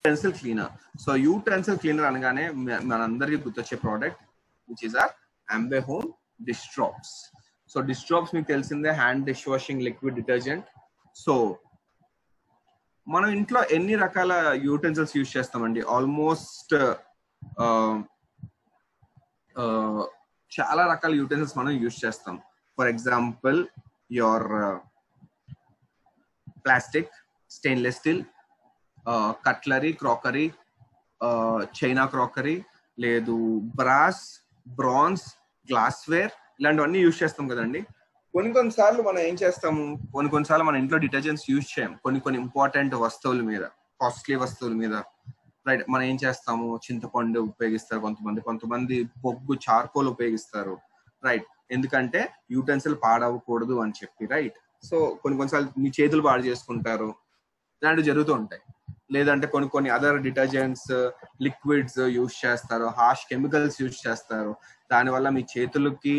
Utensil cleaner. So utensil cleaner అనగానే మనందరికీ గుర్తొచ్చే product which is our Amway home dish drops. So dish drops మీకు తెలిసిందే, hand dish washing liquid detergent. So మనం ఇంట్లో ఎన్ని రకాల యూటెన్సిల్స్ యూజ్ చేస్తామండి? ఆల్మోస్ట్ చాలా రకాల యూటెన్సిల్స్ మనం యూజ్ చేస్తాం. For example your plastic, stainless steel, cutlery, crockery, China crockery, లేదు బ్రాస్, బ్రాన్స్, గ్లాస్వేర్, ఇలాంటివన్నీ యూజ్ చేస్తాం కదండి. కొన్నిసార్లు మనం ఏం చేస్తాము, కొన్నిసార్లు మన ఇంట్లో డిటర్జెంట్స్ యూజ్ చేయం కొన్ని ఇంపార్టెంట్ వస్తువుల మీద, కాస్ట్లీ వస్తువుల మీద, రైట్. మనం ఏం చేస్తాము, చింతపండు ఉపయోగిస్తారు కొంతమంది బొగ్గు, చార్కోల్ ఉపయోగిస్తారు, రైట్. ఎందుకంటే యూటెన్సిల్ పాడవకూడదు అని చెప్పి, రైట్. సో కొన్నిసార్లు మీ చేతులు పాడు చేసుకుంటారు, ఇలాంటివి జరుగుతూ ఉంటాయి. లేదంటే కొన్ని అదర్ డిటర్జెంట్స్, లిక్విడ్స్ యూజ్ చేస్తారు, హార్ష్ కెమికల్స్ యూజ్ చేస్తారు. దానివల్ల మీ చేతులకి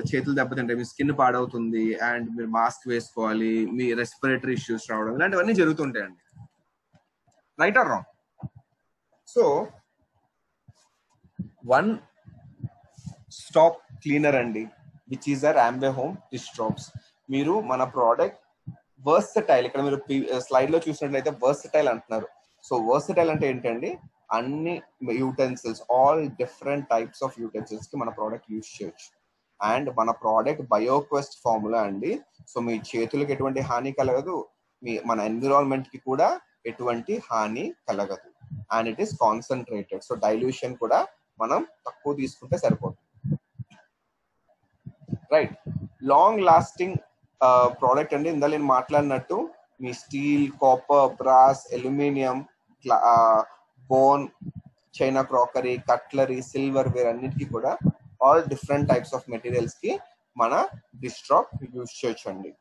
చేతులు దెబ్బతింటాయి, మీ స్కిన్ పాడవుతుంది, అండ్ మీరు మాస్క్ వేసుకోవాలి, మీ రెస్పిరేటరీ ఇష్యూస్ రావడం, ఇలాంటివన్నీ జరుగుతుంటాయండి. Right or wrong? So one stop cleaner అండి which is our Amway home dish drops. మీరు మన ప్రోడక్ట్ వర్సటైల్, ఇక్కడ మీరు స్లైడ్ లో చూసినట్లయితే వర్సటైల్ అంటున్నారు. సో వర్సటైల్ అంటే ఏంటండి, అన్ని utensils, all different types of utensils కి మన ప్రోడక్ట్ యూజ్ చేయొచ్చు. అండ్ మన ప్రోడక్ట్ బయోక్వెస్ట్ ఫార్ములా అండి. సో మీ చేతులకు ఎటువంటి హాని కలగదు, మన ఎన్విరాన్మెంట్ కి కూడా ఎటువంటి హాని కలగదు. And it is concentrated. So dilution కూడా మనం తక్కువ తీసుకుంటే సరిపోతుంది, రైట్. లాంగ్ లాస్టింగ్ ప్రోడక్ట్ అండి. ఇందా నేను మాట్లాడినట్టు మీ steel, copper, brass, aluminium, bone, china crockery, cutlery, silverware అన్నిటికీ కూడా all different types of materials కి మన డిష్ డ్రాప్ యూజ్ చేయొచ్చు అండి.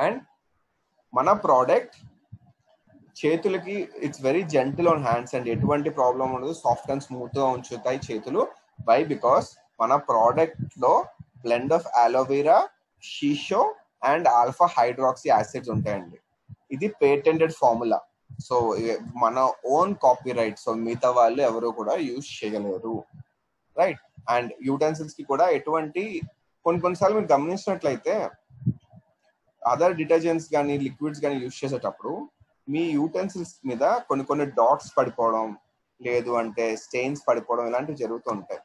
అండ్ మన ప్రోడక్ట్ చేతులకి it's very gentle on hands and ఎటువంటి ప్రాబ్లం ఉండదు, సాఫ్ట్ అండ్ స్మూత్ గా ఉంచుతాయి చేతులు. వై? బికాస్ మన ప్రోడక్ట్ లో బ్లెండ్ ఆఫ్ అలోవెరా, షీషో అండ్ ఆల్ఫా హైడ్రాక్సీ యాసిడ్స్ ఉంటాయండి. ఇది పేటెంటెడ్ ఫార్ములా. సో మన ఓన్ కాపీ రైట్. సో మిగతా వాళ్ళు ఎవరు కూడా యూజ్ చేయలేరు, రైట్. అండ్ యూటెన్సిల్స్ కి కూడా ఎటువంటి కొన్నిసార్లు మీరు గమనించినట్లయితే అదర్ డిటర్జెంట్స్ కానీ లిక్విడ్స్ కానీ యూజ్ చేసేటప్పుడు మీ యూటెన్సిల్స్ మీద కొన్ని డాట్స్ పడిపోవడం, లేదు అంటే స్టెయిన్స్ పడిపోవడం, ఇలాంటివి జరుగుతూ ఉంటాయి,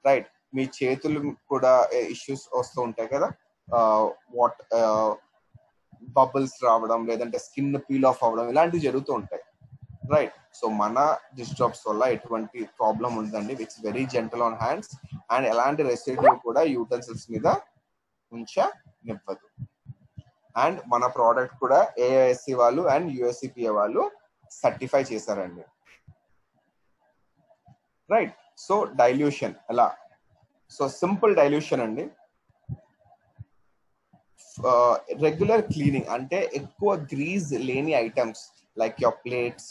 రైట్. మీ చేతులు కూడా ఇష్యూస్ వస్తూ ఉంటాయి కదా, బబుల్స్ రావడం, లేదంటే స్కిన్ పీల్ ఆఫ్ అవ్వడం, ఇలాంటివి జరుగుతూ ఉంటాయి, రైట్. సో మన డిష్ డ్రాప్స్ వల్ల ఎటువంటి ప్రాబ్లం ఉందండి, it's very gentle on hands and ఎలాంటి రెసిడ్యూ కూడా యూటెన్సిల్స్ మీద ఉంచనివ్వదు. అండ్ మన ప్రోడక్ట్ కూడా ఏఐఎస్సి వాళ్ళు అండ్ యుఎస్సిపిఏ వాళ్ళు సర్టిఫై చేశారండి, రైట్. సో డైల్యూషన్ ఎలా? సో సింపుల్ డైల్యూషన్ అండి. రెగ్యులర్ క్లీనింగ్ అంటే ఎక్కువ గ్రీజ్ లేని ఐటమ్స్ లైక్ యువర్ ప్లేట్స్,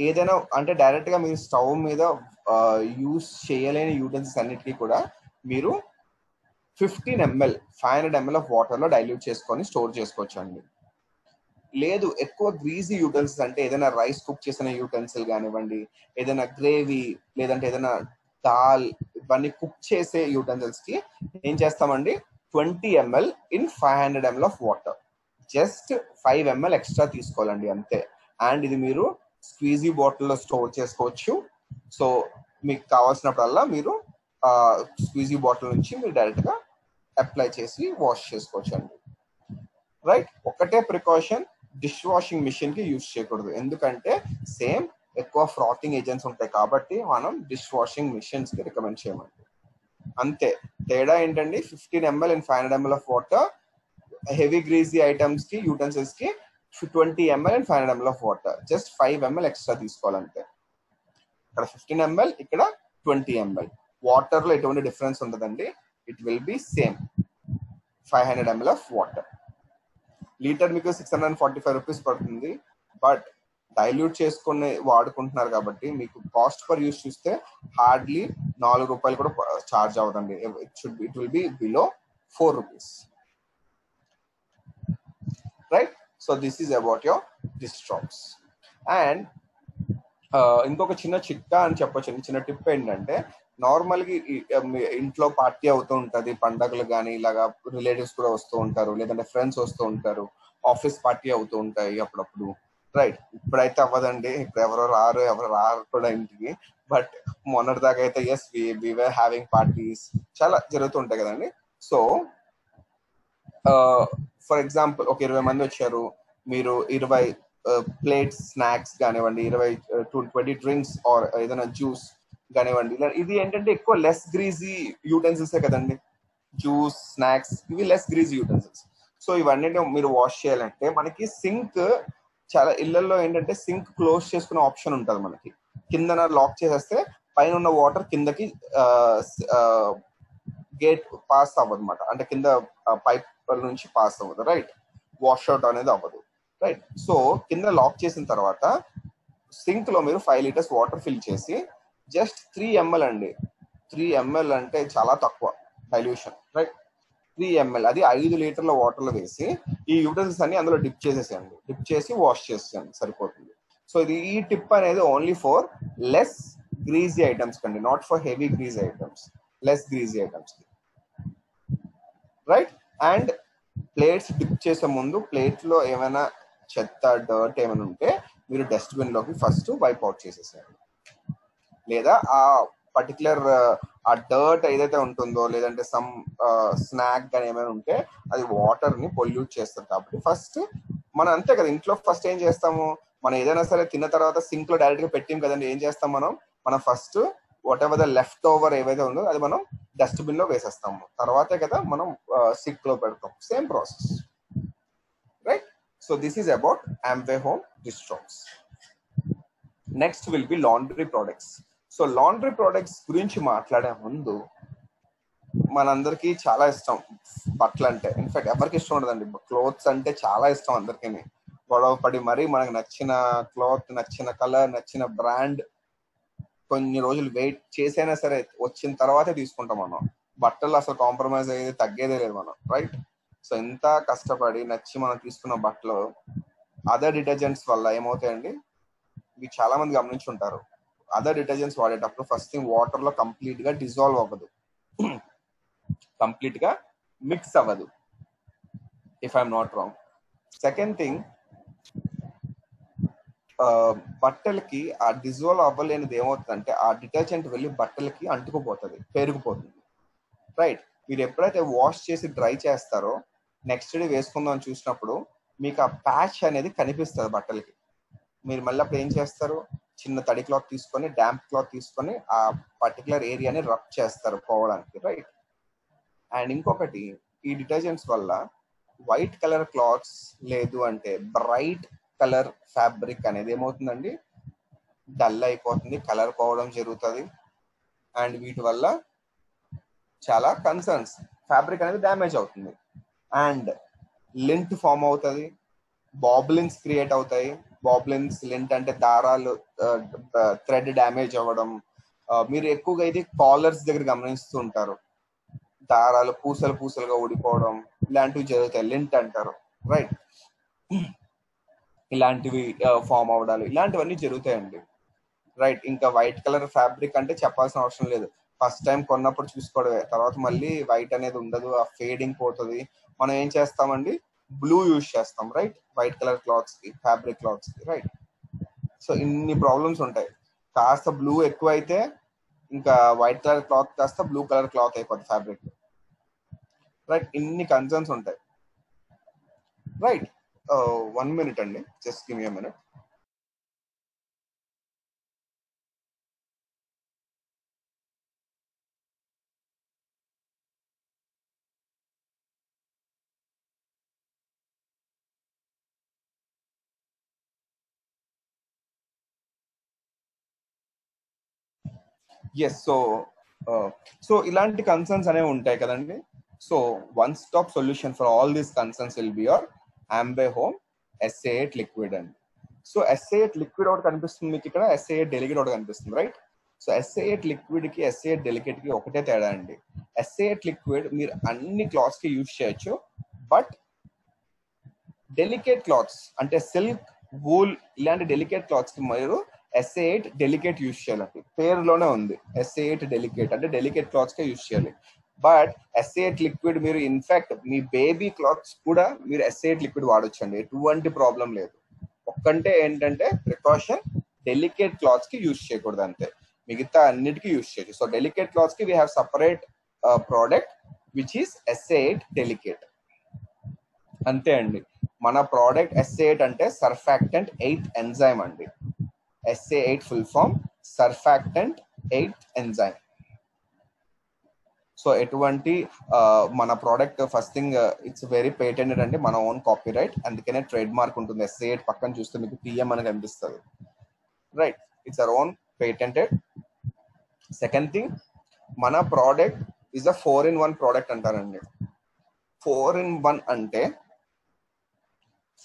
ఏదైనా అంటే డైరెక్ట్ గా మీరు స్టవ్ మీద యూస్ చేయలేని యూటెన్సిల్స్ అన్నిటికీ కూడా మీరు 500 ml ఆఫ్ వాటర్ లో డైల్యూట్ చేసుకొని స్టోర్ చేసుకోవచ్చు అండి. లేదు ఎక్కువ గ్రీజీ యూటెన్సిల్స్ అంటే ఏదైనా రైస్ కుక్ చేసిన యూటెన్సిల్ కానివ్వండి, ఏదైనా గ్రేవీ, లేదంటే ఏదైనా దాల్, ఇవన్నీ కుక్ చేసే యూటెన్సిల్స్ కి ఏం చేస్తామండి, 20 ml in 500 ml of water, just 5 ml extra తీసుకోవాలండి అంతే. అండ్ ఇది మీరు స్క్వీజీ బాటిల్లో స్టోర్ చేసుకోవచ్చు. సో మీకు కావాల్సినప్పుడల్లా మీరు స్క్వీజీ బాటిల్ నుంచి మీరు డైరెక్ట్ గా అప్లై చేసి వాష్ చేసుకోవచ్చు అండి, రైట్. ఒకటే ప్రికాషన్, డిష్ వాషింగ్ మిషన్ కి యూజ్ చేయకూడదు, ఎందుకంటే సేమ్ ఎక్కువ ఫ్రాతింగ్ ఏజెంట్స్ ఉంటాయి కాబట్టి మనం డిష్ వాషింగ్ మిషన్స్ కి రికమెండ్ చేయమండి, అంతే. తేడా ఏంటండి, 15 ml in 500 ml of water, heavy greasy items కి యూటెన్సిల్స్ కి 20 ml in 500 ml of water, just 5 ml extra తీసుకోవాలంటే. ఇక్కడ 15 ml, ఇక్కడ 20 ml. వాటర్ లో ఎటువంటి డిఫరెన్స్ ఉండదండి, it will be same 500 ml of water. Litre మీకు 645 రూపీస్ పడుతుంది, బట్ డైల్యూట్ చేసుకుని వాడుకుంటున్నారు కాబట్టి మీకు కాస్ట్ పర్ యూస్ చూస్తే హార్డ్లీ 4 రూపాయలు కూడా ఛార్జ్ అవ్వదండి. It will be below 4 rupees, right. So this is about your dish drops. And ఇంకొక చిన్న చిట్కా అని చెప్పొచ్చు, చిన్న టిప్ ఏంటంటే, నార్మల్గా ఇంట్లో పార్టీ అవుతూ ఉంటుంది, పండగలు కానీ ఇలాగా రిలేటివ్స్ కూడా వస్తూ ఉంటారు, లేదంటే ఫ్రెండ్స్ వస్తూ ఉంటారు, ఆఫీస్ పార్టీ అవుతూ ఉంటాయి అప్పుడప్పుడు, రైట్? ఇప్పుడైతే అవ్వదండి, ఇప్పుడు ఎవరు రారు కూడా ఇంటికి. బట్ మొన్నటిదాకా అయితే as we were having parties, చాలా జరుగుతుంటాయి కదండి. సో ఫర్ ఎగ్జాంపుల్ ఒక 20 మంది వచ్చారు, మీరు 20 ప్లేట్స్ స్నాక్స్ కానివ్వండి, 20 డ్రింక్స్ ఆర్ ఏదైనా జ్యూస్ కానివ్వండి, ఇలా ఇది ఏంటంటే ఎక్కువ లెస్ గ్రీజీ యూటెన్సిల్సే కదండి. జ్యూస్, స్నాక్స్ ఇవి లెస్ గ్రీజీ యూటెన్సిల్స్. సో ఇవన్నీ మీరు వాష్ చేయాలంటే మనకి సింక్, చాలా ఇళ్లలో ఏంటంటే సింక్ క్లోజ్ చేసుకునే ఆప్షన్ ఉంటుంది మనకి. కిందన లాక్ చేసేస్తే పైన ఉన్న వాటర్ కిందకి గేట్ పాస్ అవ్వదు అనమాట, అంటే కింద పైప్ నుంచి పాస్ అవ్వదు, రైట్? వాష్ అవుట్ అనేది అవ్వదు, రైట్? సో కింద లాక్ చేసిన తర్వాత సింక్ లో మీరు 5 లీటర్స్ వాటర్ ఫిల్ చేసి జస్ట్ 3 ml అండి, 3 ml అంటే చాలా తక్కువ డైల్యూషన్, రైట్? 3 ml, అది 5 లీటర్ల వాటర్ లో వేసి ఈ యూటెన్సిల్స్ అన్ని అందులో డిప్ చేసేసేయండి, డిప్ చేసి వాష్ చేసేయండి, సరిపోతుంది. సో ఈ టిప్ అనేది only for less greasy items కండి, not for heavy greasy items, less greasy items, right? And plates dip చేసే ముందు ప్లేట్ లో ఏమైనా చెత్త, డర్ట్ ఏమైనా ఉంటే మీరు డస్ట్బిన్ లోకి ఫస్ట్ వైప్ అవుట్ చేసేసేయండి. లేదా ఆ పర్టికులర్ ఆ డర్ట్ ఏదైతే ఉంటుందో, లేదంటే సమ్ స్నాక్ కానీ ఏమైనా ఉంటే అది వాటర్ ని పొల్యూట్ చేస్తారు. కాబట్టి ఫస్ట్ మనం అంతే కదా, ఇంట్లో ఫస్ట్ ఏం చేస్తాము, మనం ఏదైనా సరే తిన్న తర్వాత సింక్ లో డైరెక్ట్ గా పెట్టాం కదండి, ఏం చేస్తాం మనం first what ever the left over ఏవైతే ఉందో అది మనం డస్ట్బిన్ లో వేసేస్తాము, తర్వాతే కదా మనం సింక్ లో పెడతాం. Same process, right? So this is about Amway Home dish drops. Next will be laundry products. So laundry products గురించి మాట్లాడే ముందు, మనందరికీ చాలా ఇష్టం బట్టలు అంటే. ఇన్ఫాక్ట్ ఎవరికి ఇష్టం ఉండదండి, క్లోత్స్ అంటే చాలా ఇష్టం అందరికీ. గొడవ పడి మరీ మనకు నచ్చిన క్లాత్, నచ్చిన కలర్, నచ్చిన బ్రాండ్ కొన్ని రోజులు వెయిట్ చేసైనా సరే వచ్చిన తర్వాతే తీసుకుంటాం మనం. బట్టలు అసలు కాంప్రమైజ్ అయ్యేది తగ్గేదే లేదు మనం, రైట్? సో ఎంత కష్టపడి నచ్చి మనం తీసుకున్న బట్టలు అదర్ డిటర్జెంట్స్ వల్ల ఏమవుతాయండి, ఇవి చాలా మంది గమనించి ఉంటారు. అదర్ డిటర్జెంట్స్ వాడేటప్పుడు ఫస్ట్ థింగ్ వాటర్ లో కంప్లీట్ గా డిజాల్వ్ అవ్వదు, కంప్లీట్ గా మిక్స్ అవ్వదు, if I'm not wrong. Second thing, బట్టలకి ఆ డిజాల్వ్ అవ్వలేనిది ఏమవుతుందంటే ఆ డిటర్జెంట్ వెళ్ళి బట్టలకి అంటుకుపోతుంది, పెరిగిపోతుంది, రైట్? మీరు ఎప్పుడైతే వాష్ చేసి డ్రై చేస్తారో నెక్స్ట్ డే వేసుకుందాం అని చూసినప్పుడు మీకు ఆ ప్యాచ్ అనేది కనిపిస్తుంది బట్టలకి. మీరు మళ్ళీ అప్పుడు ఏం చేస్తారు, చిన్న తడి క్లాత్ తీసుకొని, డ్యాంప్ క్లాత్ తీసుకొని ఆ పర్టికులర్ ఏరియాని రబ్ చేస్తారు పోవడానికి, రైట్? అండ్ ఇంకొకటి, ఈ డిటర్జెంట్స్ వల్ల వైట్ కలర్ క్లాత్స్ లేదు అంటే బ్రైట్ కలర్ ఫ్యాబ్రిక్ అనేది ఏమవుతుందండి, డల్ అయిపోతుంది, కలర్ పోవడం జరుగుతుంది. అండ్ వీటి వల్ల చాలా కన్సర్న్స్, ఫ్యాబ్రిక్ అనేది డ్యామేజ్ అవుతుంది, అండ్ లింట్ ఫామ్ అవుతుంది, బాబ్లిన్స్ క్రియేట్ అవుతాయి. బాబ్లిన్స్, లింట్ అంటే దారాలు, థ్రెడ్ డ్యామేజ్ అవ్వడం. మీరు ఎక్కువగా ఇది కాలర్స్ దగ్గర గమనిస్తూ ఉంటారు, దారాలు పూసలుగా ఊడిపోవడం, ఇలాంటివి జరుగుతాయి, లింట్ అంటారు, రైట్? ఇలాంటివి ఫామ్ అవడాలు, ఇలాంటివన్నీ జరుగుతాయండి, రైట్? ఇంకా వైట్ కలర్ ఫ్యాబ్రిక్ అంటే చెప్పాల్సిన అవసరం లేదు, ఫస్ట్ టైం కొన్నప్పుడు చూసుకోవడమే, తర్వాత మళ్ళీ వైట్ అనేది ఉండదు, ఆ ఫేడింగ్ పోతుంది. మనం ఏం చేస్తామండి, బ్లూ యూజ్ చేస్తాం, రైట్? వైట్ కలర్ క్లాత్స్ కి, ఫ్యాబ్రిక్ క్లాత్స్ కి, రైట్? సో ఇన్ని ప్రాబ్లమ్స్ ఉంటాయి. కాస్త బ్లూ ఎక్కువ అయితే ఇంకా వైట్ కలర్ క్లాత్ కాస్త బ్లూ కలర్ క్లాత్ అయిపోతుంది ఫ్యాబ్రిక్, రైట్? ఇన్ని కన్సర్న్స్ ఉంటాయి, రైట్? 1 minute అండి, just give me a minute. Yes, so ఇలాంటి కన్సర్న్స్ అనేవి ఉంటాయి కదండి. So one stop solution for all these concerns will be your Amway Home SA8 liquid అండి. So SA8 liquid ఒకటి కనిపిస్తుంది మీకు ఇక్కడ, SA8 డెలికేట్ ఒకటి కనిపిస్తుంది, రైట్? సో SA8 లిక్విడ్ కి SA8 డెలికేట్ కి ఒకటే తేడా అండి. SA8 లిక్విడ్ మీరు అన్ని క్లాత్స్ కి యూజ్ చేయొచ్చు, బట్ డెలికేట్ క్లాత్స్ అంటే సిల్క్, వూల్ ఇలాంటి డెలికేట్ క్లాత్స్ కి మీరు SA8 డెలికేట్ యూజ్ చేయాలండి. పేరులోనే ఉంది SA8 డెలికేట్ అంటే డెలికేట్ క్లాత్స్ కే యూజ్ చేయాలి. బట్ SA8 లిక్విడ్ మీరు ఇన్ఫాక్ట్ మీ బేబీ క్లాత్స్ కూడా మీరు SA8 లిక్విడ్ వాడొచ్చండి, ఎటువంటి ప్రాబ్లం లేదు. ఒక్కంటే ఏంటంటే ప్రికాషన్, డెలికేట్ క్లాత్స్ కి యూజ్ చేయకూడదు అంతే, మిగతా అన్నిటికీ యూజ్ చేయొచ్చు. సో డెలికేట్ క్లాత్స్ కి we have separate product which is SA8 delicate. అంతే అండి. మన ప్రోడక్ట్ SA8 అంటే సర్ఫాక్టెంట్ 8 ఎంజైమ్ అండి. SA8 full form surfactant 8 enzyme. So ఎటువంటి మన product first thing it's very patented అండి, మన ఓన్ కాపీ రైట్, అందుకనే ట్రేడ్ మార్క్ ఉంటుంది. SA8 పక్కన చూస్తే మీకు PM అని కనిపిస్తుంది, right, it's our own patented. Second thing, మన product is a 4-in-1 product అంటారండి. 4-in-1 అంటే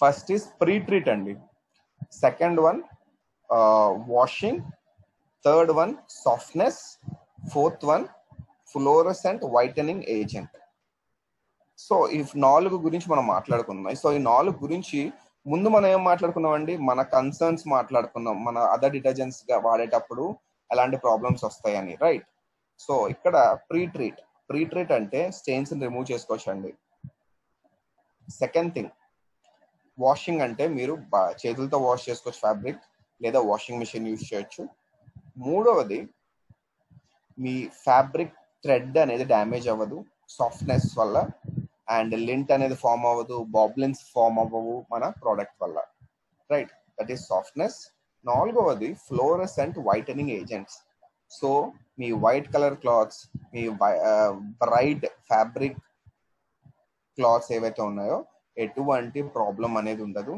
ఫస్ట్ ఈజ్ ప్రీ ట్రీట్ అండి, second one washing, third one softness, fourth one fluorescent whitening agent. So ఈ 4 గురించి మనం మాట్లాడుకుందాం. సో ఈ 4 గురించి ముందు మనం ఏం మాట్లాడుకున్నాం అండి, మన కన్సర్న్స్ మాట్లాడుకున్నాం, మన అదర్ డిటర్జెంట్స్ గా వాడేటప్పుడు ఎలాంటి ప్రాబ్లమ్స్ వస్తాయని, రైట్. సో ఇక్కడ ప్రీ ట్రీట్ అంటే స్టెయిన్స్ రిమూవ్ చేసుకోవచ్చు అండి. సెకండ్ థింగ్, వాషింగ్ అంటే మీరు చేతులతో వాష్ చేసుకోవచ్చు ఫ్యాబ్రిక్, లేదా వాషింగ్ మిషన్ యూజ్ చేయొచ్చు. మూడవది, మీ ఫ్యాబ్రిక్ థ్రెడ్ అనేది డ్యామేజ్ అవ్వదు సాఫ్ట్నెస్ వల్ల, అండ్ లింట్ అనేది ఫామ్ అవ్వదు, బాబ్లిన్స్ ఫామ్ అవ్వవు మన ప్రోడక్ట్ వల్ల, రైట్, దట్ ఈస్ సాఫ్ట్నెస్. నాలుగవది ఫ్లోరసెంట్ వైటనింగ్ ఏజెంట్స్. సో మీ వైట్ కలర్ క్లాత్స్, మీ బ్రైట్ ఫ్యాబ్రిక్ క్లాత్స్ ఏవైతే ఉన్నాయో ఎటువంటి ప్రాబ్లం అనేది ఉండదు.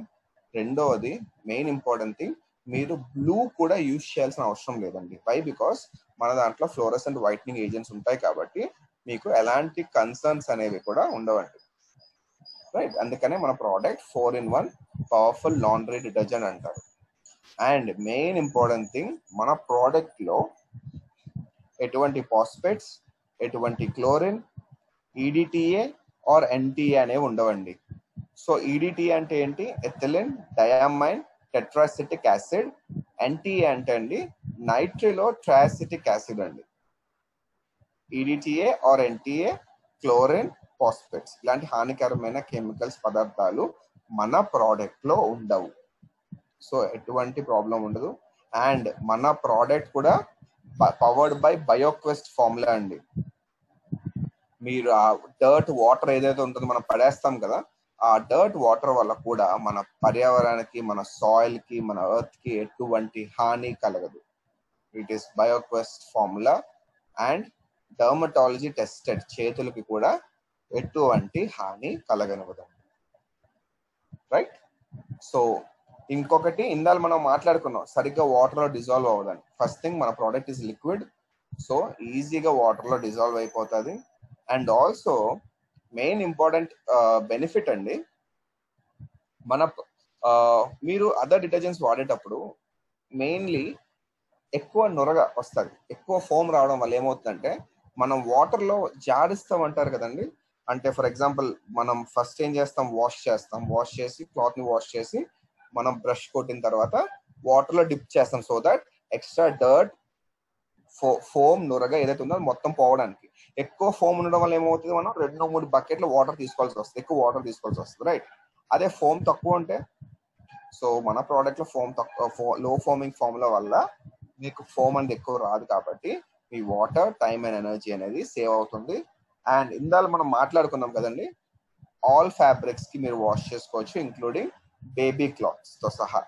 రెండవది మెయిన్ ఇంపార్టెంట్ థింగ్, మీరు బ్లూ కూడా యూజ్ చేయాల్సిన అవసరం లేదండి. వై? బికాస్ మన దాంట్లో ఫ్లోరసెంట్ వైటనింగ్ ఏజెంట్స్ ఉంటాయి కాబట్టి మీకు ఎలాంటి కన్సర్న్స్ అనేవి కూడా ఉండవండి, రైట్. అందుకనే మన product 4-in-1 powerful laundry detergent అంటారు. అండ్ మెయిన్ ఇంపార్టెంట్ థింగ్, మన ప్రోడక్ట్ లో ఎటువంటి పాస్పేట్స్, ఎటువంటి క్లోరిన్, EDTA ఆర్ NTA అనేవి ఉండవండి. సో EDTA అంటే ఏంటి, ethylene diamine tetraacetic acid. NTA అంటే అండి నైట్రిలో ట్రాసిటిక్ యాసిడ్ అండి. EDTA or NTA, chlorine, phosphates ఇలాంటి హానికరమైన కెమికల్స్ పదార్థాలు మన ప్రోడక్ట్ లో ఉండవు. సో ఎటువంటి ప్రాబ్లం ఉండదు. అండ్ మన ప్రోడక్ట్ కూడా పవర్డ్ బై బయోక్వెస్ట్ ఫార్ములా అండి. మీరు ఆ డర్ట్ వాటర్ ఏదైతే ఉంటుందో మనం పడేస్తాం కదా, ఆ డర్ట్ వాటర్ వల్ల కూడా మన పర్యావరణానికి, మన సాయిల్ కి, మన ఎర్త్ కి ఎటువంటి హాని కలగదు. It is bioquest formula and dermatology tested, చేతులకి కూడా ఎటువంటి హాని కలగనివ్వదు, రైట్. సో ఇంకొకటి, ఇందాక మనం మాట్లాడుకున్నాం సరిగ్గా వాటర్ లో డిజాల్వ్ అవ్వదని. ఫస్ట్ థింగ్, మన ప్రోడక్ట్ ఇస్ లిక్విడ్, సో ఈజీగా వాటర్ లో డిజాల్వ్ అయిపోతుంది. And also main important benefit అండి, మన మీరు అదర్ డిటర్జెంట్స్ వాడేటప్పుడు మెయిన్లీ ఎక్కువ నొరగా వస్తుంది, ఎక్కువ ఫోమ్ రావడం వల్ల ఏమవుతుందంటే మనం వాటర్ లో జాడిస్తాం అంటారు కదండి. అంటే ఫర్ ఎగ్జాంపుల్ మనం ఫస్ట్ ఏం చేస్తాం, వాష్ చేసి క్లాత్ ని వాష్ చేసి మనం బ్రష్ కొట్టిన తర్వాత వాటర్ లో డిప్ చేస్తాం, so that extra dirt foam నురగా ఏదైతే ఉందో మొత్తం పోవడానికి. ఎక్కువ ఫోమ్ ఉండడం వల్ల ఏమవుతుంది, మనం 2-3 బకెట్ల వాటర్ తీసుకోవాల్సి వస్తుంది, ఎక్కువ వాటర్ తీసుకోవాల్సి వస్తుంది, రైట్. అదే ఫోమ్ తక్కువ ఉంటే, సో మన ప్రోడక్ట్ లో ఫోమ్ తక్కువ, లో ఫోమింగ్ ఫార్ములా వల్ల మీకు ఫోమ్ అనేది ఎక్కువ రాదు కాబట్టి మీ వాటర్, టైమ్ అండ్ ఎనర్జీ అనేది సేవ్ అవుతుంది. అండ్ ఇందాక మనం మాట్లాడుకున్నాం కదండి, ఆల్ ఫ్యాబ్రిక్స్ కి మీరు వాష్ చేసుకోవచ్చు, ఇంక్లూడింగ్ బేబీ క్లాత్స్ తో సహా.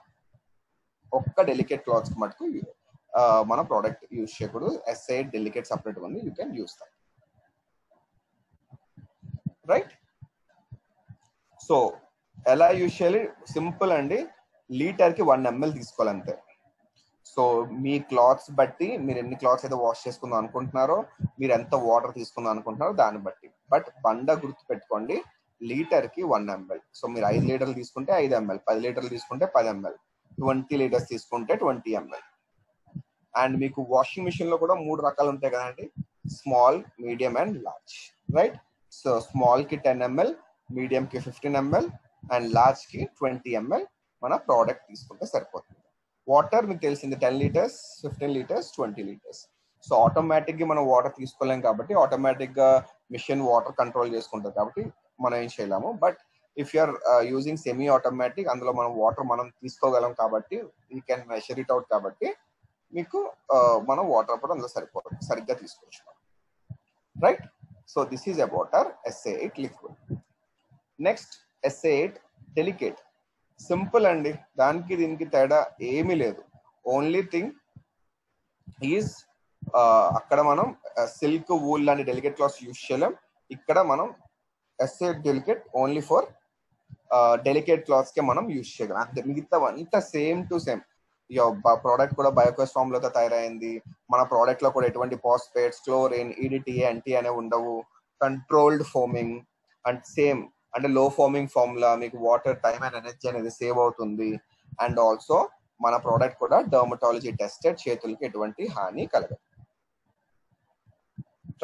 ఒక్క డెలికేట్ క్లాత్స్ కి మటుకు మన ప్రోడక్ట్ యూజ్ చేయకూడదు. SA8 డెలికేట్ సపరేట్ ఉంది, you can use that, right. So ఎలా యూజ్ చేయాలి, సింపుల్ అండి, లీటర్ కి 1 ml తీసుకోవాలంతే. సో మీ క్లాత్స్ బట్టి, మీరు ఎన్ని క్లాత్స్ అయితే వాష్ చేసుకుందాం అనుకుంటున్నారో, మీరు ఎంత వాటర్ తీసుకుందాం అనుకుంటున్నారో దాన్ని బట్టి. బట్ బండ గుర్తు పెట్టుకోండి, లీటర్ కి 1 ml. సో మీరు 5 లీటర్లు తీసుకుంటే 5 ml, 10 లీటర్లు తీసుకుంటే 10 ml, 20 లీటర్స్ తీసుకుంటే 20 ml. అండ్ మీకు వాషింగ్ మిషన్ లో కూడా 3 రకాలు ఉంటాయి కదండి, small, medium and large, right. So small కి 10 ml, మీడియం కి 15 ml, అండ్ లార్జ్ కి 20 ml మన ప్రోడక్ట్ తీసుకుంటే సరిపోతుంది. వాటర్ మీకు తెలిసింది 10 litres, 15 litres, 20 litres. So automatic గా మనం వాటర్ తీసుకోలేం కాబట్టి ఆటోమేటిక్ గా మిషన్ వాటర్ కంట్రోల్ చేసుకుంటారు కాబట్టి మనం ఏం చేయలేము. But if you're using semi automatic, అందులో మనం వాటర్ మనం తీసుకోగలం కాబట్టి you can measure it out కాబట్టి మీకు మనం వాటర్ కూడా అందులో సరిగ్గా తీసుకోవచ్చు, right? So this is about our SA8 liquid. Next SA8 delicate. Simple అండి, దానికి దీనికి తేడా ఏమీ లేదు. ఓన్లీ థింగ్ ఈజ్ అక్కడ మనం సిల్క్, వూల్ లాంటి డెలికేట్ క్లాత్స్ యూజ్ చేయలేం. ఇక్కడ మనం SA8 delicate only for delicate clothes కే మనం యూజ్ చేయగలం. అంతే, మిగతా అంతా సేమ్ టు సేమ్. ప్రోడక్ట్ కూడా బయోకాస్ ఫామ్ లో తయారైంది. మన ప్రోడక్ట్ లో కూడా ఎటువంటి ఫాస్ఫేట్స్, క్లోరిన్, EDTA, NT అనేవి ఉండవు. కంట్రోల్డ్ ఫోమింగ్ అండ్ సేమ్ అంటే లో ఫోమింగ్ ఫార్ములా, మీకు వాటర్, టైమ్ అండ్ ఎనర్జీ అనేది సేవ్ అవుతుంది. అండ్ ఆల్సో మన ప్రోడక్ట్ కూడా డర్మటాలజీ టెస్టెడ్, చేతులకి ఎటువంటి హాని కలగదు,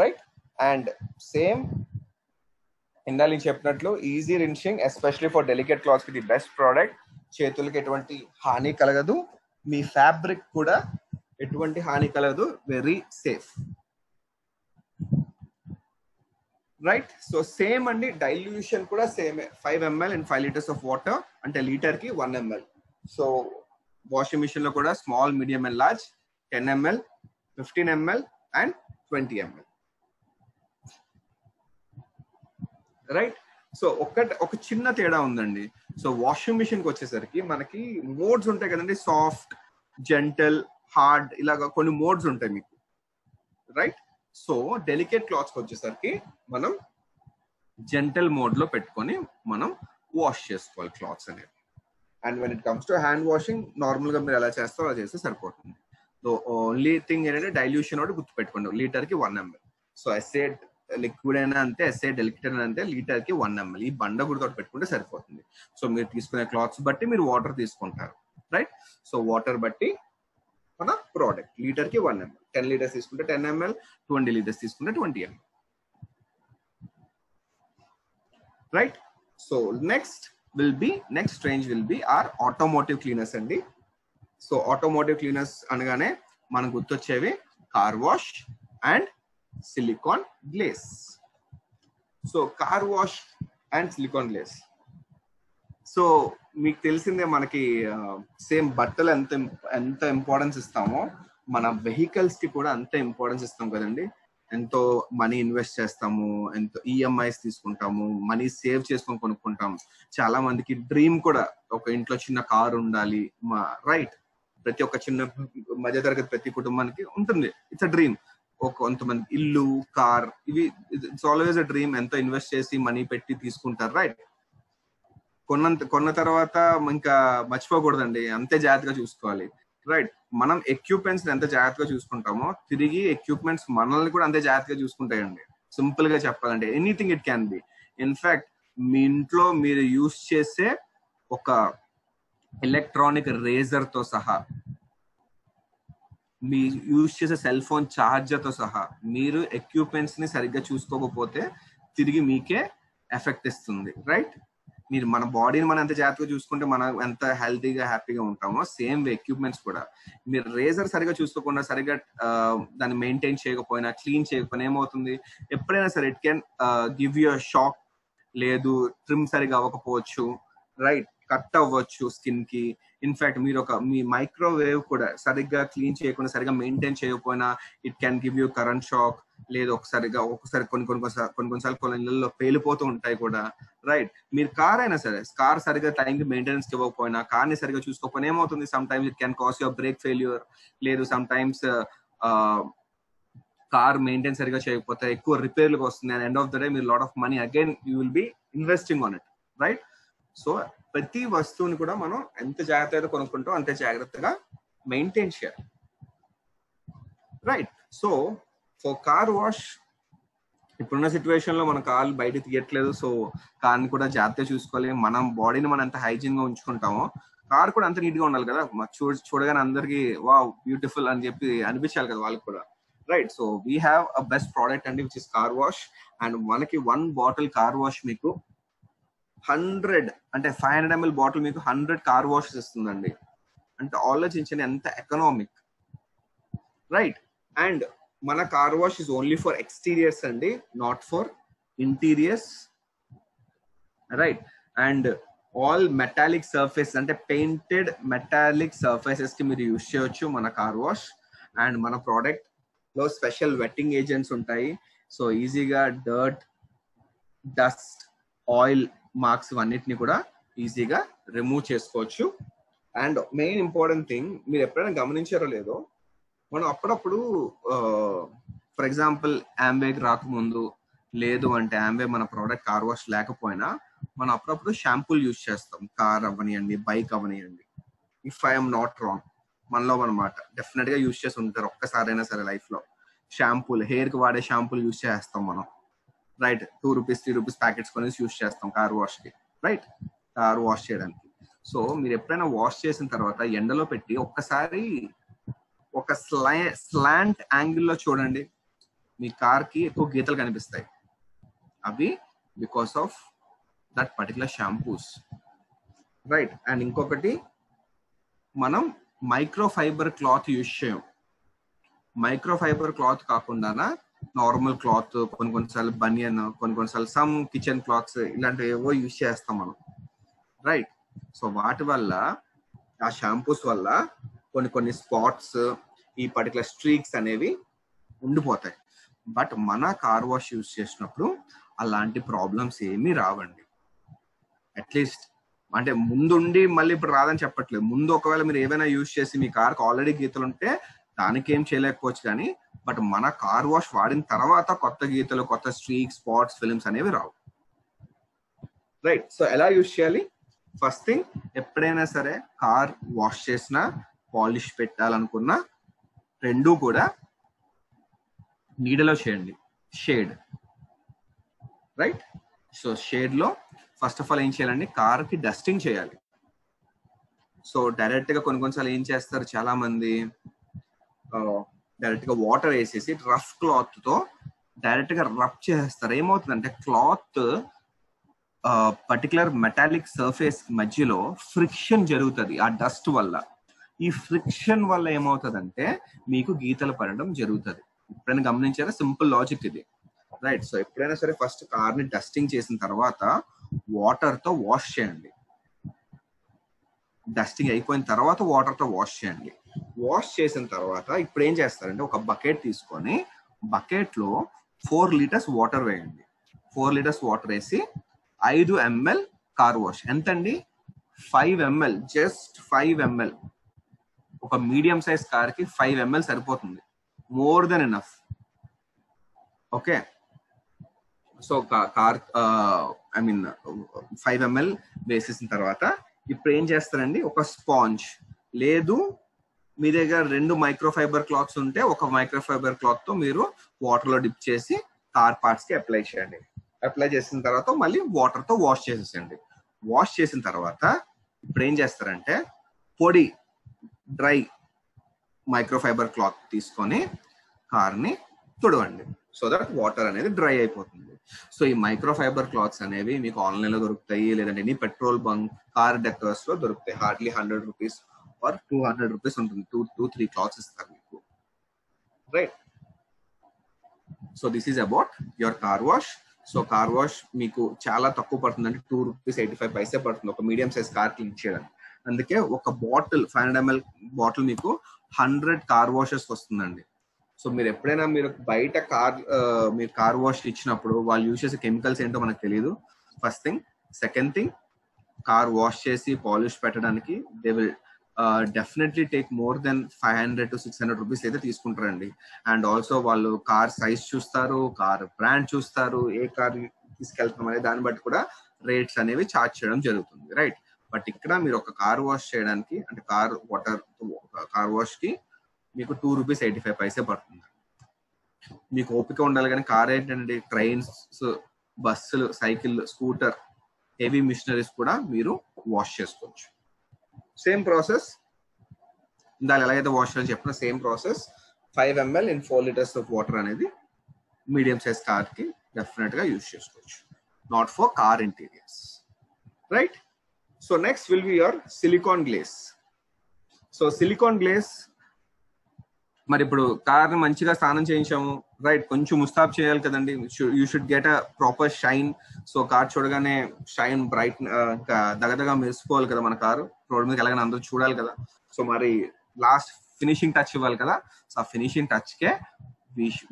రైట్? అండ్ సేమ్ ఇందాక చెప్పినట్లు easy rinsing, especially for delicate clothes కి ది బెస్ట్ ప్రోడక్ట్. చేతులకి ఎటువంటి హాని కలగదు, మీ ఫ్యాబ్రిక్ కూడా ఎటువంటి హాని కలగదు, very safe, right? So same అండి, డైల్యూషన్ కూడా సేమే. 5 ml and 5 liters of water, అంటే లీటర్ కి 1 ml. సో వాషింగ్ మిషన్ లో కూడా small, medium and large 10 ml, 15 ml and 20 ml, right? So ఒక చిన్న తేడా ఉందండి. సో వాషింగ్ మిషన్ కి వచ్చేసరికి మనకి మోడ్స్ ఉంటాయి కదండి, సాఫ్ట్, జెంటల్, హార్డ్, ఇలాగా కొన్ని మోడ్స్ ఉంటాయి మీకు, రైట్? సో డెలికేట్ క్లాత్స్ కి వచ్చేసరికి మనం జెంటల్ మోడ్ లో పెట్టుకొని మనం వాష్ చేసుకోవాలి క్లాత్స్ అనేవి. And when it comes to hand washing, normal గా మీరు ఎలా చేస్తారో అలా చేస్తే సరిపోతుంది. సో ఓన్లీ థింగ్ ఏంటంటే డైల్యూషన్ ఒకటి గుర్తుపెట్టుకోండి, లీటర్ కి 1 ml. సో SA8 లిక్విడ్ అయినా అంతే, SA8 డెలికేట్ అయినా అంతే, లీటర్ కి 1 ml. ఈ బండ గుర్తు పెట్టుకుంటే సరిపోతుంది. సో మీరు తీసుకునే క్లాత్స్ బట్టి మీరు వాటర్ తీసుకుంటారు, రైట్? సో వాటర్ బట్టి మన ప్రోడక్ట్ లీటర్ కి 1 ml. 10 లీటర్స్ తీసుకుంటే 10 ml, 20 లీటర్స్ తీసుకుంటే 20 ml, right? So next range will be our automotive cleaners అండి. సో ఆటోమోటివ్ క్లీనర్స్ అనగానే మనకు గుర్తొచ్చేవి car wash and silicone glaze. So car wash and silicone glaze, so మీకు తెలిసిందే, మనకి సేమ్ బట్టలు ఎంత ఇంపార్టెన్స్ ఇస్తామో మన వెహికల్స్ కి కూడా అంతే ఇంపార్టెన్స్ ఇస్తాం కదండి. ఎంతో మనీ ఇన్వెస్ట్ చేస్తాము, ఎంతో EMIs తీసుకుంటాము, మనీ సేవ్ చేసుకొని కొనుక్కుంటాం. చాలా మందికి డ్రీమ్ కూడా ఒక ఇంట్లో చిన్న కార్ ఉండాలి, రైట్? ప్రతి ఒక్క చిన్న మధ్యతరగతి ప్రతి కుటుంబానికి ఉంటుంది, ఇట్స్ అ డ్రీమ్. కొంతమంది ఇల్లు, కార్, ఇవి ఇట్స్ ఆల్వేస్ అ డ్రీమ్. ఎంతో ఇన్వెస్ట్ చేసి మనీ పెట్టి తీసుకుంటారు, రైట్? కొన్న తర్వాత ఇంకా మర్చిపోకూడదండి, అంతే జాగ్రత్తగా చూసుకోవాలి, రైట్? మనం ఎక్విప్మెంట్స్ ఎంత జాగ్రత్తగా చూసుకుంటామో తిరిగి ఎక్విప్మెంట్స్ మనల్ని కూడా అంతే జాగ్రత్తగా చూసుకుంటాయండి. సింపుల్ గా చెప్పాలంటే anything it can be. In fact మీ ఇంట్లో మీరు యూజ్ చేసే ఒక ఎలక్ట్రానిక్ రేజర్ తో సహా, మీ యూజ్ చేసే సెల్ ఫోన్ ఛార్జర్ తో సహా, మీరు ఎక్విప్మెంట్స్ ని సరిగ్గా చూసుకోకపోతే తిరిగి మీకే ఎఫెక్ట్ ఇస్తుంది, రైట్? మీరు మన బాడీని మనం ఎంత జాగ్రత్తగా చూసుకుంటే మనం ఎంత హెల్తీగా, హ్యాపీగా ఉంటామో, సేమ్ ఎక్విప్మెంట్స్ కూడా. మీరు రేజర్ సరిగా చూసుకోకుండా, సరిగ్గా దాన్ని మెయింటైన్ చేయకపోయినా, క్లీన్ చేయకపోయినా ఏమవుతుంది, ఎప్పుడైనా సరే it can give you shock. లేదు, ట్రిమ్ సరిగా అవ్వకపోవచ్చు, రైట్? కట్ అవ్వచ్చు స్కిన్ కి. ఇన్ఫాక్ట్ మీరు మీ మైక్రోవేవ్ కూడా సరిగ్గా క్లీన్ చేయకుండా, సరిగ్గా మెయింటైన్ చేయకపోయినా it can give you current shock. లేదు ఒక్కసారి కొన్ని ఇళ్ళల్లో పేలిపోతూ ఉంటాయి కూడా, రైట్? మీరు కార్ అయినా సరే, కార్ సరిగ్గా టైంకి మెయింటెనెన్స్ ఇవ్వకపోయినా, కార్ని సరిగ్గా చూసుకోకపోయినా ఏమవుతుంది, sometimes it can cause your brake failure. లేదు, సమ్ టైమ్స్ కార్ మెయింటైన్ సరిగా చేయకపోతే ఎక్కువ రిపేర్లకు వస్తుంది. And end of the day మీరు lot of money again you will be investing on it, right? So ప్రతి వస్తువుని కూడా మనం ఎంత జాగ్రత్తగా కొనుక్కుంటాం అంతే జాగ్రత్తగా మెయింటైన్ చేయాలి, రైట్? సో కార్ వాష్, ఇప్పుడున్న సిచ్యువేషన్ లో మన కార్లు బయట తీయట్లేదు. సో కార్ని కూడా జాగ్రత్తగా చూసుకోవాలి. మనం బాడీని మనం ఎంత హైజీన్ గా ఉంచుకుంటామో కార్ కూడా అంత నీట్ గా ఉండాలి కదా. చూడగానే అందరికి వావ్ బ్యూటిఫుల్ అని చెప్పి అనిపించాలి కదా వాళ్ళకి కూడా, right? So we have a best product అండి, which is car wash. And మనకి 1 బాటిల్ కార్ వాష్ మీకు 100 అంటే 500 ml బాటిల్ మీకు 100 కార్ వాషెస్ ఇస్తుందండి. అంటే ఆలోచించండి ఎంత ఎకనామిక్, రైట్? అండ్ మన car wash is only for exteriors అండి, not for interiors, right? And all metallic surface అంటే పెయింటెడ్ మెటాలిక్ సర్ఫేసెస్ కి మీరు యూజ్ చేయొచ్చు మన కార్ వాష్. అండ్ మన ప్రోడక్ట్ లో స్పెషల్ వెట్టింగ్ ఏజెంట్స్ ఉంటాయి. సో ఈజీగా డర్ట్, డస్ట్, ఆయిల్ మార్క్స్ అన్నిటిని కూడా ఈజీగా రిమూవ్ చేసుకోవచ్చు. అండ్ మెయిన్ ఇంపార్టెంట్ థింగ్, మీరు ఎప్పుడైనా గమనించారో లేదో, మనం అప్పుడప్పుడు ఫర్ ఎగ్జాంపుల్ ఆంబేకి రాకముందు, లేదు అంటే ఆంబే మన ప్రోడక్ట్ కార్ వాష్ లేకపోయినా, మనం అప్పుడప్పుడు షాంపూలు యూజ్ చేస్తాం. కార్ అవనియండి, బైక్ అవనియండి. ఇఫ్ ఐఎమ్ నాట్ రాంగ్, మనలో అనమాట డెఫినెట్ గా యూజ్ చేసి ఉంటారు ఒక్కసారైనా సరే లైఫ్ లో. షాంపూలు, హెయిర్ కి వాడే షాంపూలు యూజ్ చేస్తాం మనం, రైట్? 2 రూపీస్ 3 రూపీస్ ప్యాకెట్స్ కొనేసి యూజ్ చేస్తాం కార్ వాష్ కి, రైట్? కార్ వాష్ చేయడానికి. సో మీరు ఎప్పుడైనా వాష్ చేసిన తర్వాత ఎండలో పెట్టి ఒక్కసారి ఒక స్లాంట్ యాంగిల్లో చూడండి, మీ కార్ కి ఎక్కువ గీతలు కనిపిస్తాయి. అవి because of that particular shampoos, right? And ఇంకొకటి, మనం మైక్రో ఫైబర్ క్లాత్ యూజ్ చేయం. మైక్రో ఫైబర్ క్లాత్ కాకుండా నార్మల్ క్లాత్, కొన్నిసార్లు బనియన్, కొన్నిసార్లు సమ్ కిచెన్ క్లాత్స్, ఇలాంటివి ఏవో యూజ్ చేస్తాం మనం, రైట్? సో వాటి వల్ల, ఆ షాంపూస్ వల్ల కొన్ని స్పాట్స్, ఈ పర్టికులర్ స్ట్రీక్స్ అనేవి ఉండిపోతాయి. బట్ మన కార్ వాష్ యూజ్ చేసినప్పుడు అలాంటి ప్రాబ్లమ్స్ ఏమీ రావండి. అట్లీస్ట్ అంటే ముందుండి మళ్ళీ ఇప్పుడు రాదని చెప్పట్లేదు. ముందు ఒకవేళ మీరు ఏవైనా యూజ్ చేసి మీ కార్కి ఆల్రెడీ గీతలు ఉంటే దానికి ఏం చేయలేకపోవచ్చు, కానీ బట్ మన కార్ వాష్ వాడిన తర్వాత కొత్త గీతలు, కొత్త స్ట్రీక్, స్పాట్స్, ఫిల్మ్స్ అనేవి రావు, రైట్? సో ఎలా యూజ్ చేయాలి? ఫస్ట్ థింగ్, ఎప్పుడైనా సరే కార్ వాష్ చేసినా, పాలిష్ పెట్టాలనుకున్నా, రెండూ కూడా నీడలో చేయండి, షేడ్, రైట్? సో షేడ్ లో ఫస్ట్ ఆఫ్ ఆల్ ఏం చేయాలండి, కార్ కి డస్టింగ్ చేయాలి. సో డైరెక్ట్ గా కొన్నిసార్లు ఏం చేస్తారు చాలా మంది, డైరెక్ట్ గా వాటర్ వేసేసి రఫ్ క్లాత్ తో డైరెక్ట్ గా రబ్ చేసేస్తారు. ఏమవుతుందంటే క్లాత్ పర్టికులర్ మెటాలిక్ సర్ఫేస్ మధ్యలో ఫ్రిక్షన్ జరుగుతుంది ఆ డస్ట్ వల్ల. ఈ ఫ్రిక్షన్ వల్ల ఏమవుతుందంటే మీకు గీతలు పడడం జరుగుతుంది. ఎప్పుడైనా గమనించారా? సింపుల్ లాజిక్ ఇది, రైట్? సో ఎప్పుడైనా సరే ఫస్ట్ కార్ ని డస్టింగ్ చేసిన తర్వాత వాటర్ తో వాష్ చేయండి. డస్టింగ్ అయిపోయిన తర్వాత వాటర్ తో వాష్ చేయండి. వాష్ చేసిన తర్వాత ఇప్పుడు ఏం చేస్తారంటే, ఒక బకెట్ తీసుకొని బకెట్ లో 4 లీటర్స్ వాటర్ వేయండి. 4 లీటర్స్ వాటర్ వేసి 5 ml కార్ వాష్. ఎంతండి? 5 ml, జస్ట్ 5 ml. ఒక మీడియం సైజ్ కార్ కి 5 ml సరిపోతుంది, more than enough. Okay, so car 5 ml వేసేసిన తర్వాత ఇప్పుడు ఏం చేస్తారండి, ఒక స్పాంజ్, లేదు మీ దగ్గర 2 మైక్రోఫైబర్ క్లాత్స్ ఉంటే ఒక మైక్రోఫైబర్ క్లాత్ తో మీరు వాటర్ లో డిప్ చేసి కార్ పార్ట్స్ కి అప్లై చేయండి. అప్లై చేసిన తర్వాత మళ్ళీ వాటర్ తో వాష్ చేసేసండి. వాష్ చేసిన తర్వాత ఇప్పుడు ఏం చేస్తారంటే, పొడి డ్రై మైక్రోఫైబర్ క్లాత్ తీసుకొని కార్ ని తుడవండి, సో దట్ వాటర్ అనేది డ్రై అయిపోతుంది. సో ఈ మైక్రోఫైబర్ క్లాత్స్ అనేవి మీకు ఆన్లైన్ లో దొరుకుతాయి, లేదంటే any petrol bunk, car decors లో దొరుకుతాయి. హార్డ్లీ 100 రూపీస్ ఆర్ 200 రూపీస్ ఉంటుంది. 2-3 క్లాత్స్ ఇస్తారు మీకు, right? So this is about your car wash. So car wash మీకు చాలా తక్కువ పడుతుంది, అంటే 2 రూపీస్ 85 పైసే పడుతుంది ఒక మీడియం సైజ్ కార్ క్లీన్ చేయడానికి. అందుకే ఒక బాటిల్ 500 ml బాటిల్ మీకు 100 కార్ వాషెస్ వస్తుందండి. సో మీరు ఎప్పుడైనా మీరు బయట మీరు కార్ వాష్ ఇచ్చినప్పుడు వాళ్ళు యూజ్ చేసే కెమికల్స్ ఏంటో మనకు తెలియదు, first thing. Second thing, car wash చేసి పాలిష్ పెట్టడానికి they will definitely take more than 500 to 600 rupees అయితే తీసుకుంటారండి. అండ్ ఆల్సో వాళ్ళు కార్ సైజ్ చూస్తారు, కార్ బ్రాండ్ చూస్తారు, ఏ కార్ తీసుకెళ్తాం అనే దాన్ని బట్టి కూడా రేట్స్ అనేవి చార్జ్ చేయడం జరుగుతుంది, రైట్? బట్ ఇక్కడ మీరు ఒక కార్ వాష్ చేయడానికి, అంటే కార్ వాష్ కి మీకు 2 రూపీస్ 85 పైసే పడుతుంది. మీకు ఓపిక ఉండాలి, కానీ కార్ ఏంటంటే ట్రైన్స్, బస్సులు, సైకిల్, స్కూటర్, హెవీ మిషనరీస్ కూడా మీరు వాష్ చేసుకోవచ్చు. సేమ్ ప్రాసెస్, దాని ఎలాగైతే వాష్ చేయాలని చెప్పిన same process, 5 ml in 4 liters of water అనేది మీడియం సైజ్ కార్ కి డెఫినెట్ గా యూజ్ చేసుకోవచ్చు, not for car interiors. right? So next will be your silicone glaze. So silicone glaze, మరి ఇప్పుడు కార్ని మంచిగా స్నానం చేయించాము, రైట్, కొంచెం ముస్తాబ్ చేయాలి కదండి, you should get a proper shine. So car చూడగానే షైన్ బ్రైట్, దగదగా మెరిసిపోవాలి కదా మన కారు, రోడ్ మీద ఎలాగైనా అందరూ చూడాలి కదా. సో మరి లాస్ట్ ఫినిషింగ్ టచ్ ఇవ్వాలి కదా. సో ఆ ఫినిషింగ్ టచ్ కే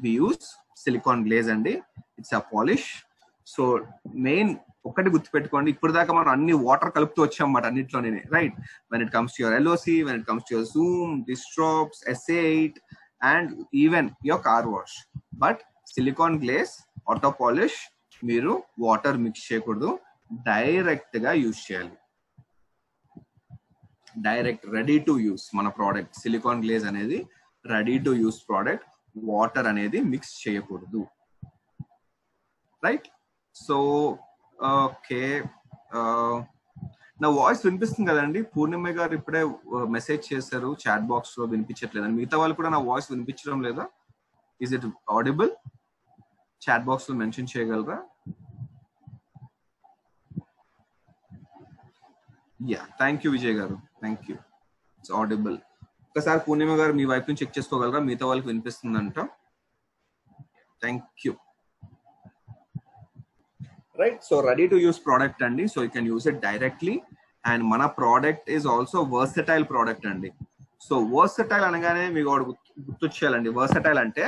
వి యూస్ సిలికాన్ గ్లేజ్ అండి. It's a polish. So main ఒక్కటి గుర్తుపెట్టుకోండి, ఇప్పుడు దాకా మనం అన్ని వాటర్ కలుపుతూ వచ్చామన్నమాట అన్నిట్లోనే, right? When it comes to your LOC, when it comes to your zoom, dish drops, SA8 and even your car wash. But silicone glaze, auto polish మీరు వాటర్ మిక్స్ చేయకూడదు, డైరెక్ట్ గా యూజ్ చేయాలి. డైరెక్ట్ రెడీ టు యూస్ మన product silicone glaze అనేది ready to use product, water అనేది mix చేయకూడదు, right? So okay, నా voice వినిపిస్తుంది కదండి? పూర్ణిమ గారు ఇప్పుడే మెసేజ్ చేశారు చాట్ బాక్స్ లో వినిపించట్లేదని. మిగతా వాళ్ళు కూడా నా వాయిస్ వినిపించడం లేదా? Is it audible? Chat box లో మెన్షన్ చేయగలరా? Yeah, thank you Vijay garu, thank you. It's audible. ఒకసారి పూర్ణిమ గారు మీ వైపు నుంచి చెక్ చేసుకోగలరా మిగతా వాళ్ళకి వినిపిస్తుందంట? Thank you. Right, so ready to use product అండి. So you can use it directly. And మన product is also versatile product అండి. సో వర్సటైల్ అనగానే మీకు గుర్తొచ్చేయాలండి, వర్సటైల్ అంటే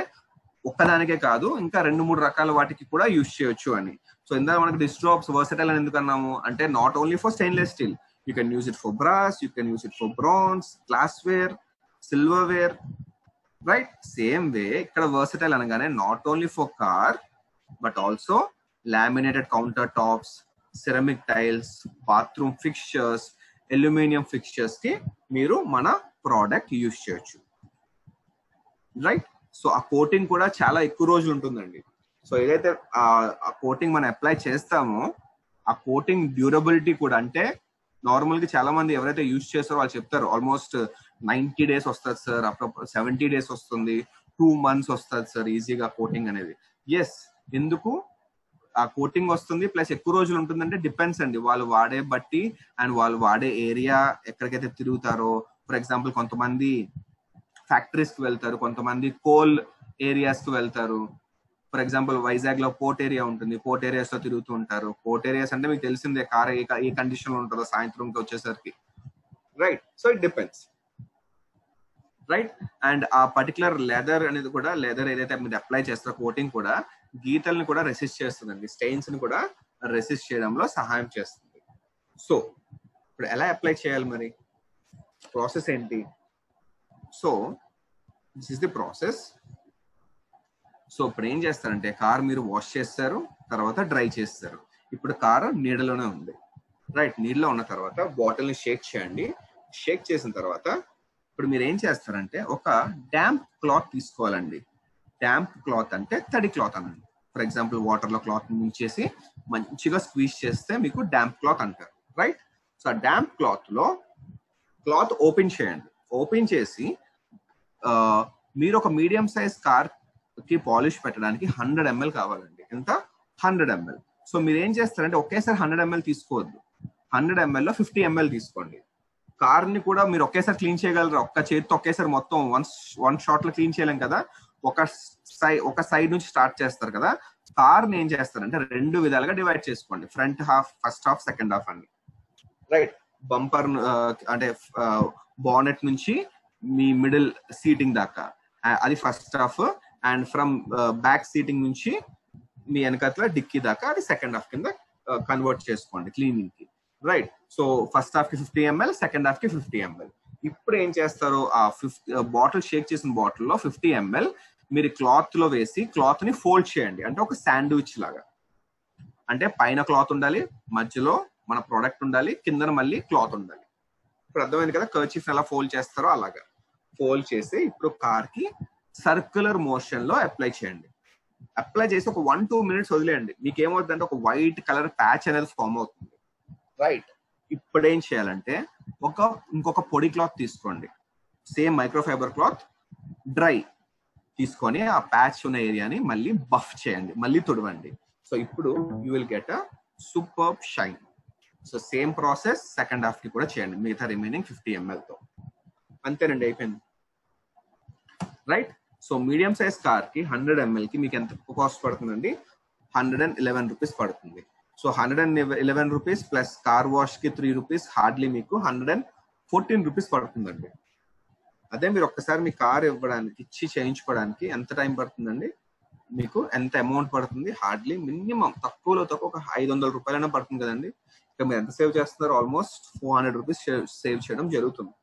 ఒక్కదానికే కాదు, ఇంకా 2-3 రకాల వాటికి కూడా యూజ్ చేయొచ్చు అని. సో ఇందాక మనకి డిస్ట్రాప్స్ వర్సటైల్ అని ఎందుకు అన్నాము అంటే, not only for stainless steel, you can use it for brass, you can use it for bronze, glassware, silverware, right? Same way ఇక్కడ వర్సటైల్ అనగానే not only for car but also laminated countertops, ceramic tiles, bathroom fixtures, aluminum fixtures కి మీరు మన product use చేయొచ్చు, right? So ఆ coating కూడా చాలా ఎక్కువ రోజులు ఉంటుందండి. సో ఏదైతే ఆ కోటింగ్ మనం అప్లై చేస్తామో ఆ కోటింగ్ డ్యూరబిలిటీ కూడా, అంటే నార్మల్ గా చాలా మంది ఎవరైతే యూజ్ చేస్తారో వాళ్ళు చెప్తారు ఆల్మోస్ట్ 90 days వస్తుంది సార్, అప్పుడు 70 days వస్తుంది, 2 months వస్తుంది సార్ ఈజీగా కోటింగ్ అనేది. ఎస్, ఎందుకు ఆ కోటింగ్ వస్తుంది ప్లస్ ఎక్కువ రోజులు ఉంటుందంటే డిపెండ్స్ అండి వాళ్ళు వాడే బట్టి అండ్ వాళ్ళు వాడే ఏరియా ఎక్కడికైతే తిరుగుతారో. ఫర్ ఎగ్జాంపుల్ కొంతమంది ఫ్యాక్టరీస్ కి వెళ్తారు, కొంతమంది కోల్ ఏరియాస్ కి వెళ్తారు. ఫర్ ఎగ్జాంపుల్ వైజాగ్ లో పోర్ట్ ఏరియా ఉంటుంది, పోర్ట్ ఏరియాస్ లో తిరుగుతూ ఉంటారు. పోర్ట్ ఏరియాస్ అంటే మీకు తెలిసిందే, కార్ ఏ కండిషన్ లో ఉంటుందో సాయంత్రంకి వచ్చేసరికి, right? So it depends, right? And ఆ పర్టికులర్ లెదర్ అనేది కూడా, లెదర్ ఏదైతే మీరు అప్లై చేస్తారో కోటింగ్ కూడా గీతల్ని కూడా రెసిస్ట్ చేస్తుందండి, స్టెయిన్స్ ని కూడా రెసిస్ట్ చేయడంలో సహాయం చేస్తుంది. సో ఇప్పుడు ఎలా అప్లై చేయాలి, మరి ప్రాసెస్ ఏంటి? So this is the process. So ఇప్పుడు ఏం చేస్తారంటే, కార్ మీరు వాష్ చేస్తారు, తర్వాత డ్రై చేస్తారు. ఇప్పుడు కార్ నీడలోనే ఉంది, రైట్? నీడలో ఉన్న తర్వాత బాటిల్ ని షేక్ చేయండి. షేక్ చేసిన తర్వాత ఇప్పుడు మీరు ఏం చేస్తారంటే ఒక డ్యాంప్ క్లాత్ తీసుకోవాలండి. డ్యాంప్ క్లాత్ అంటే తడి క్లాత్ అనండి. ఫర్ ఎగ్జాంపుల్ వాటర్ లో క్లాత్ ముంచేసి మంచిగా స్క్వీజ్ చేస్తే మీకు డ్యాంప్ క్లాత్ అంటారు, రైట్? సో ఆ డ్యాంప్ క్లాత్ లో క్లాత్ ఓపెన్ చేయండి. ఓపెన్ చేసి మీరు ఒక మీడియం సైజ్ కార్ కి పాలిష్ పెట్టడానికి 100 ml కావాలండి. ఎంత? 100 ml. సో మీరు ఏం చేస్తారంటే ఒకేసారి 100 ml తీసుకోవద్దు, 100 ml లో 50 ml తీసుకోండి. కార్ ని కూడా మీరు ఒకేసారి క్లీన్ చేయగలరు, ఒక్క చేతితో ఒకేసారి మొత్తం వన్ షాట్ లో క్లీన్ చేయలేం కదా. ఒక సైడ్ నుంచి స్టార్ట్ చేస్తారు కదా. కార్ ని ఏం చేస్తారంటే 2 విధాలుగా డివైడ్ చేసుకోండి, front half, first half, second half అని, రైట్? బంపర్ అంటే బానెట్ నుంచి మీ మిడిల్ సీటింగ్ దాకా అది first half, and from back seating నుంచి మీ వెనకట్ల డిక్కీ దాకా అది సెకండ్ హాఫ్ కింద కన్వర్ట్ చేసుకోండి క్లీనింగ్ కి, రైట్? సో ఫస్ట్ హాఫ్ కి 50 ml, సెకండ్ హాఫ్ కి 50 ml. ఇప్పుడు ఏం చేస్తారు, ఆ బాటిల్ షేక్ చేసిన బాటిల్ లో 50 ml మీరు క్లాత్ లో వేసి క్లాత్ ని ఫోల్డ్ చేయండి, అంటే ఒక శాండ్విచ్ లాగా. అంటే పైన క్లాత్ ఉండాలి, మధ్యలో మన ప్రోడక్ట్ ఉండాలి, కింద మళ్ళీ క్లాత్ ఉండాలి. ఇప్పుడు అర్థమైంది కదా, కర్చీఫ్ ఎలా ఫోల్డ్ చేస్తారో అలాగా ఫోల్డ్ చేసి ఇప్పుడు కార్ కి సర్క్యులర్ మోషన్ లో అప్లై చేయండి. అప్లై చేసి ఒక 1-2 minutes వదిలేయండి. మీకు ఏమవుతుందంటే ఒక వైట్ కలర్ ప్యాచ్ అనేది ఫామ్ అవుతుంది, రైట్? ఇప్పుడు ఏం చేయాలంటే ఇంకొక పొడి క్లాత్ తీసుకోండి, సేమ్ మైక్రోఫైబర్ క్లాత్, డ్రై తీసుకొని ఆ ప్యాచ్ ఉన్న ఏరియాని మళ్ళీ బఫ్ చేయండి, మళ్ళీ తుడవండి. సో ఇప్పుడు you will get a superb shine. So same process second half కి కూడా చేయండి, మిగతా రిమైనింగ్ 50 ml తో. అంతేనండి, అయిపోయింది. Right. So medium size car కి 100 ml కి మీకు ఎంత కాస్ట్ పడుతుందండి? 111 రూపీస్ పడుతుంది. So 111 rupees plus car wash కి 3 రూపీస్, హార్డ్లీ మీకు 114 రూపీస్ పడుతుందండి. అదే మీరు ఒక్కసారి మీ కార్ ఇచ్చి చేయించుకోవడానికి ఎంత టైం పడుతుందండి? మీకు ఎంత అమౌంట్ పడుతుంది? హార్డ్లీ మినిమం తక్కువలో తక్కువ ఒక 500 రూపాయలైనా పడుతుంది కదండి. ఇక మీరు ఎంత సేవ్ చేస్తున్నారు? ఆల్మోస్ట్ 400 రూపీస్ సేవ్ చేయడం జరుగుతుంది.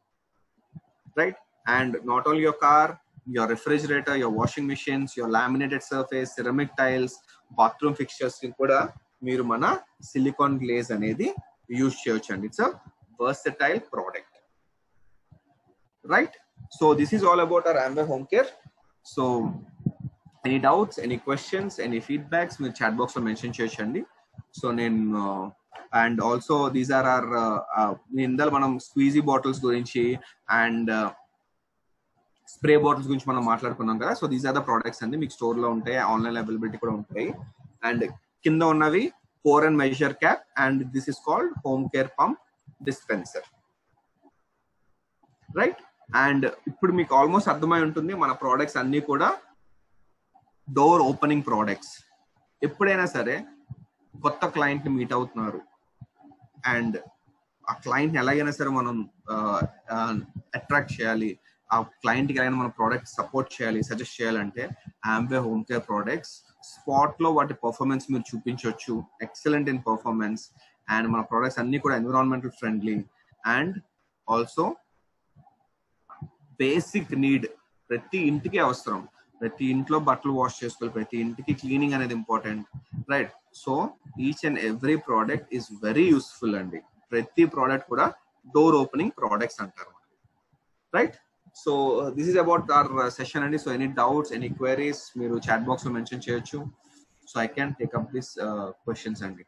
Right. And not only your car, your refrigerator, your washing machines, your laminated surface, ceramic tiles, bathroom fixtures కి కూడా మీరు మన సిలికాన్ గ్లేజ్ అనేది యూజ్ చేయొచ్చండి. It's a versatile product. Right. So this is all about our Amway Home Care. So any doubts, any questions, any feedbacks మీరు chat box లో mention చేయొచ్చండి. So నేను and also these are are ఇందులో మనం squeegee bottles గురించి and spray bottles గురించి మనం మాట్లాడుకున్నాం కదా. So these are the products అండి, మీకు స్టోర్ లో ఉంటాయి, ఆన్లైన్ అవైలబిలిటీ కూడా ఉంటాయి. అండ్ కింద ఉన్నవి pour and measure cap, and this is called home care pump dispenser. Right. And ఇప్పుడు మీకు ఆల్మోస్ట్ అర్థమై ఉంటుంది మన ప్రోడక్ట్స్ అన్ని కూడా డోర్ ఓపెనింగ్ ప్రోడక్ట్స్. ఎప్పుడైనా సరే కొత్త క్లయింట్ ని మీట్ అవుతున్నారు అండ్ ఆ క్లయింట్ ఎలాగైనా సరే మనం అట్రాక్ట్ చేయాలి, ఆ క్లయింట్కి ఎలాగైనా మన ప్రోడక్ట్ సపోర్ట్ చేయాలి, సజెస్ట్ చేయాలంటే Amway home care products spot లో వాటి పర్ఫార్మెన్స్ మీరు చూపించవచ్చు. Excellent in performance. అండ్ మన ప్రోడక్ట్స్ అన్ని కూడా environmental friendly and also basic need, ప్రతి ఇంటికి అవసరం. ప్రతి ఇంట్లో బట్టలు వాష్ చేసుకోవాలి, ప్రతి ఇంటికి క్లీనింగ్ అనేది important. Right. So each and every product is very useful అండి. ప్రతి ప్రోడక్ట్ కూడా డోర్ ఓపెనింగ్ ప్రోడక్ట్స్ అంటారు. Right. So this is about our session అండి. So any doubts, any queries మీరు చాట్ బాక్స్ లో మెన్షన్ చేయొచ్చు. So I can take up this questions అండి.